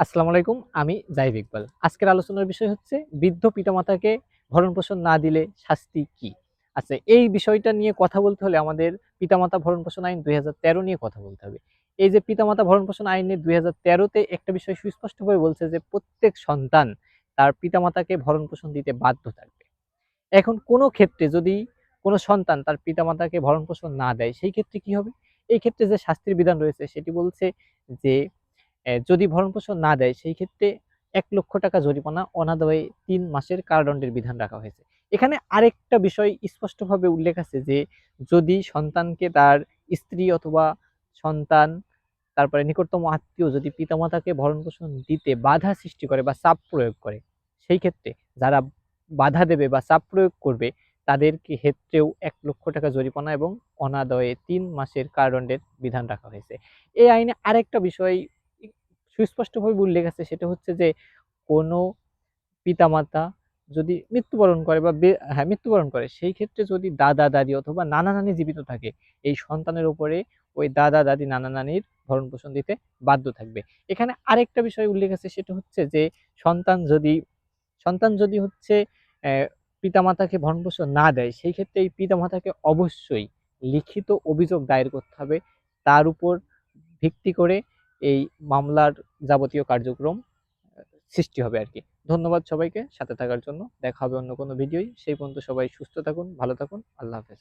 আসসালামু আলাইকুম। আমি জাহিদ ইকবাল। আজকের আলোচনার বিষয় হচ্ছে বৃদ্ধ পিতামাতাকে ভরণ-পোষণ না দিলে শাস্তি কি? আচ্ছা, এই বিষয়টা নিয়ে কথা বলতে হলে আমাদের পিতামাতা ভরণ-পোষণ আইন ২০১৩ নিয়ে কথা বলতে হবে। এই যে পিতামাতা ভরণ-পোষণ আইনে ২০১৩ তে একটা বিষয় সুস্পষ্টভাবে বলছে যে প্রত্যেক সন্তান তার পিতামাতাকে ভরণ-পোষণ দিতে বাধ্য থাকবে। এখন কোনো ক্ষেত্রে যদি কোনো সন্তান তার পিতামাতাকে ভরণ-পোষণ না দেয়, সেই ক্ষেত্রে কি হবে? এই ক্ষেত্রে যে শাস্তির বিধান রয়েছে সেটি বলছে যে যদি ভরণ-পোষণ না দেয় সেই ক্ষেত্রে ৳১,০০,০০০ জরিমানা অনাদায়ে ৩ মাসের কারাদণ্ডের বিধান রাখা হয়েছে। এখানে আরেকটা বিষয় স্পষ্টভাবে উল্লেখ আছে যে যদি সন্তানকে তার স্ত্রী অথবা সন্তান তারপরে নিকটতম আত্মীয় যদি পিতামাতাকে ভরণ-পোষণ দিতে বাধা সৃষ্টি করে বা চাপ প্রয়োগ করে, সেই ক্ষেত্রে যারা বাধা দেবে বা চাপ প্রয়োগ করবে তাদের ক্ষেত্রেও ৳১,০০,০০০ জরিমানা এবং অনাদায়ে ৩ মাসের কারাদণ্ডের বিধান রাখা হয়েছে। এই আইনে আরেকটা বিষয় ই সুস্পষ্টভাবে উল্লেখ আছে সেটা হচ্ছে যে কোনো পিতামাতা যদি মৃত্যুবরণ করে বা মৃত্যুবরণ করে সেই ক্ষেত্রে যদি দাদা-দাদি অথবা নানা-নানি জীবিত থাকে, এই সন্তানের উপরে ওই দাদা-দাদি, নানা-নানির ভরণ-পোষণ দিতে বাধ্য থাকবে। এখানে আরেকটা বিষয় উল্লেখ আছে সেটা হচ্ছে যে সন্তান যদি সন্তান যদি হচ্ছে অ্যা পিতামাতাকে ভরণ-পোষণ না দেয়, সেই ক্ষেত্রে এই পিতামাতাকে অবশ্যই লিখিত অভিযোগ দায়ের করতে হবে। তার উপর ভিত্তি করে এই মামলার যাবতীয় কার্যক্রম সৃষ্টি হবে আরকি। ধন্যবাদ সবাইকে সাথে থাকার জন্য। দেখা হবে অন্য কোনো ভিডিওয়। সেই পর্যন্ত সবাই সুস্থ থাকুন, ভালো থাকুন। আল্লাহ হাফেজ।